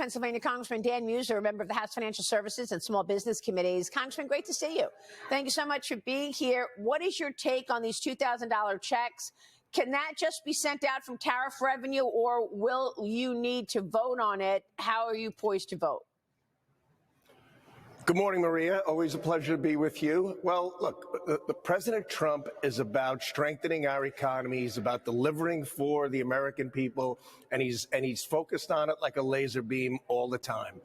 Pennsylvania Congressman Dan Meuser, a member of the House Financial Services and Small Business Committees. Congressman, great to see you. Thank you so much for being here. What is your take on these $2,000 checks? Can that just be sent out from tariff revenue, or will you need to vote on it? How are you poised to vote? Good morning, Maria. Always a pleasure to be with you. Well, look, the President Trump is about strengthening our economy. He's about delivering for the American people, and he's focused on it like a laser beam all the time.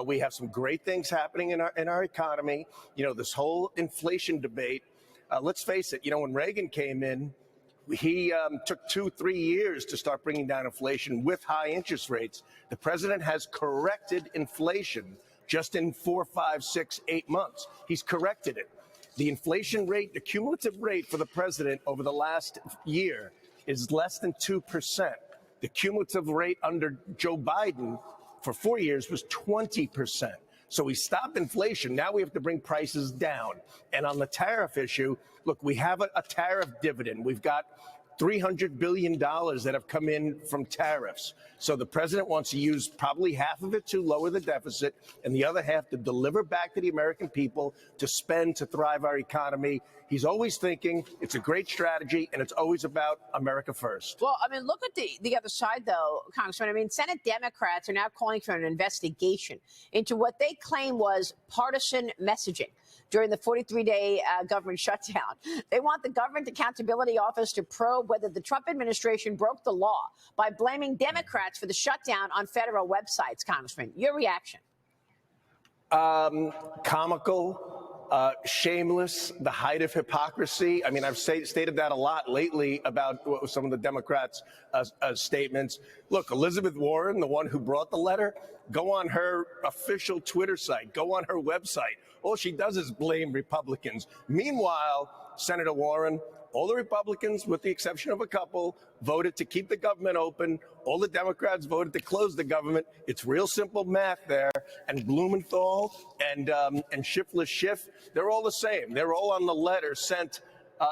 We have some great things happening in our economy. You know, this whole inflation debate. Let's face it. You know, when Reagan came in, he took 2-3 years to start bringing down inflation with high interest rates. The president has corrected inflation just in 4, 5, 6, 8 months. He's corrected it. The inflation rate, the cumulative rate for the president over the last year is less than 2%. The cumulative rate under Joe Biden for 4 years was 20%. So we stopped inflation. Now we have to bring prices down. And on the tariff issue, look, we have a tariff dividend. We've got $300 billion that have come in from tariffs. So the president wants to use probably half of it to lower the deficit and the other half to deliver back to the American people, to spend, to thrive our economy. He's always thinking it's a great strategy, and it's always about America first. Well, I mean, look at the other side, though, Congressman. I mean, Senate Democrats are now calling for an investigation into what they claim was partisan messaging during the 43-day government shutdown. They want the Government Accountability Office to probe whether the Trump administration broke the law by blaming Democrats for the shutdown on federal websites. Congressman, your reaction? Comical. Shameless, the height of hypocrisy. I mean, I've stated that a lot lately about some of the Democrats' statements. Look, Elizabeth Warren, the one who brought the letter, go on her official Twitter site, go on her website. All she does is blame Republicans. Meanwhile, Senator Warren, all the Republicans, with the exception of a couple, voted to keep the government open. All the Democrats voted to close the government. It's real simple math there. And Blumenthal and Shifless Schiff, they're all the same. They're all on the letter sent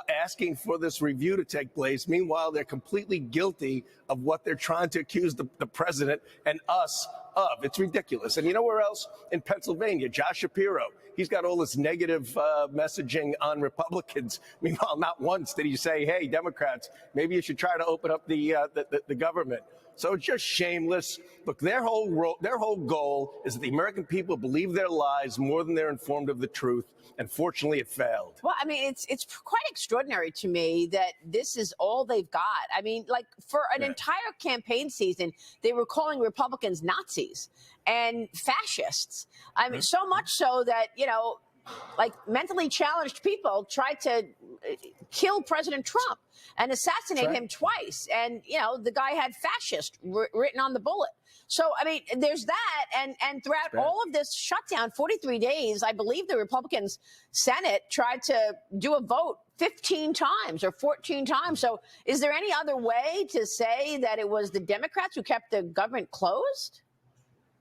asking for this review to take place. Meanwhile, they're completely guilty of what they're trying to accuse the president and us of. It's ridiculous. And you know where else? In Pennsylvania, Josh Shapiro. He's got all this negative messaging on Republicans. Meanwhile, not once did he say, hey, Democrats, maybe you should try to open up the government. So it's just shameless. Look, their whole goal is that the American people believe their lies more than they're informed of the truth. And fortunately, it failed. Well, I mean, it's quite extraordinary to me that this is all they've got. I mean, like, for an entire campaign season, they were calling Republicans Nazis and fascists. I mean, so much so that, you know, like, mentally challenged people tried to kill President Trump and assassinate him twice. And, you know, the guy had fascist written on the bullet. So, I mean, there's that. And throughout all of this shutdown, 43 days, I believe the Republicans Senate tried to do a vote 15 times or 14 times. So is there any other way to say that it was the Democrats who kept the government closed?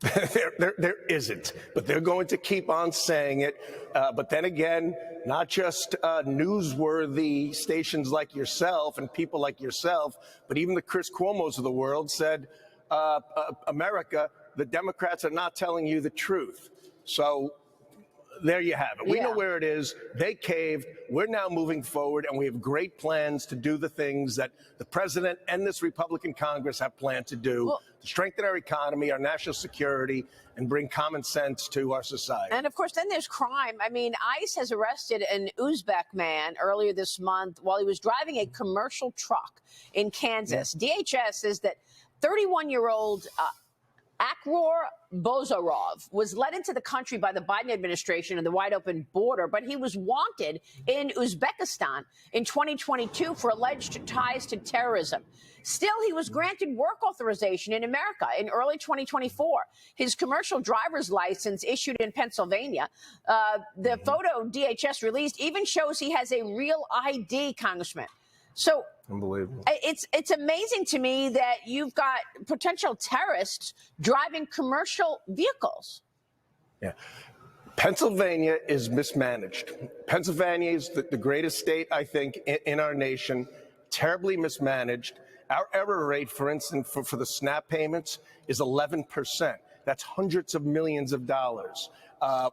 There isn't, but they're going to keep on saying it. But then again, not just newsworthy stations like yourself and people like yourself, but even the Chris Cuomos of the world said, America, the Democrats are not telling you the truth. So there you have it. We know where it is. They caved. We're now moving forward, and we have great plans to do the things that the president and this Republican Congress have planned to do to strengthen our economy, our national security, and bring common sense to our society. And, of course, then there's crime. I mean, ICE has arrested an Uzbek man earlier this month while he was driving a commercial truck in Kansas. DHS says that 31-year-old Akror Bozorov was led into the country by the Biden administration and the wide open border, but he was wanted in Uzbekistan in 2022 for alleged ties to terrorism. Still, he was granted work authorization in America in early 2024. His commercial driver's license issued in Pennsylvania. The photo DHS released even shows he has a real ID, Congressman. So unbelievable. It's amazing to me that you've got potential terrorists driving commercial vehicles. Yeah. Pennsylvania is mismanaged. Pennsylvania is the greatest state, I think, in our nation, terribly mismanaged. Our error rate, for instance, for the SNAP payments is 11%. That's hundreds of millions of dollars.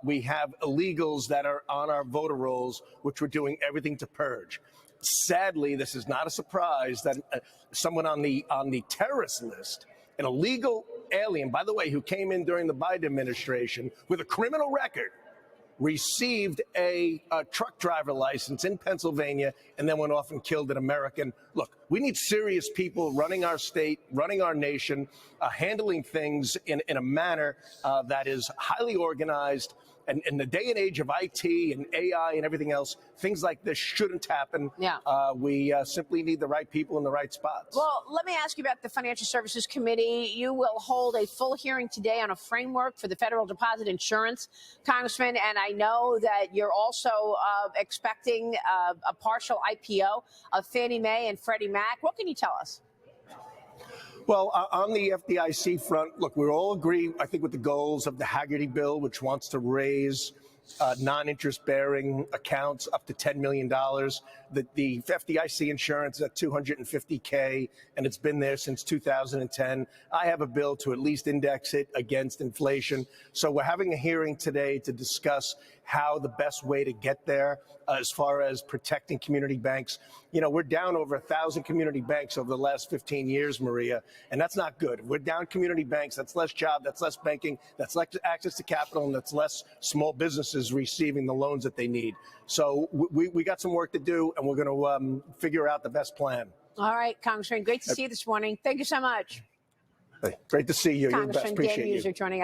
We have illegals that are on our voter rolls, which we're doing everything to purge. Sadly, this is not a surprise that someone on the terrorist list, an illegal alien, by the way, who came in during the Biden administration with a criminal record, received a truck driver license in Pennsylvania and then went off and killed an American. Look, we need serious people running our state, running our nation, handling things in a manner that is highly organized. And in the day and age of IT and AI and everything else, things like this shouldn't happen. Yeah. We simply need the right people in the right spots. Well, let me ask you about the Financial Services Committee. You will hold a full hearing today on a framework for the federal deposit insurance, Congressman. And I know that you're also expecting a partial IPO of Fannie Mae and Freddie Mac. What can you tell us? Well, on the FDIC front, look, we all agree, I think, with the goals of the Haggerty bill, which wants to raise non-interest-bearing accounts up to $10 million. The FDIC insurance is at $250K, and it's been there since 2010. I have a bill to at least index it against inflation. So we're having a hearing today to discuss how the best way to get there as far as protecting community banks. You know, we're down over 1,000 community banks over the last 15 years, Maria, and that's not good. We're down community banks. That's less job, that's less banking, that's less access to capital, and that's less small businesses receiving the loans that they need. So we got some work to do, and we're going to figure out the best plan. All right, Congressman, great to see you this morning. Thank you so much. Hey, great to see you. You're the best. Congressman Dan Appreciate you. Meuser joining us.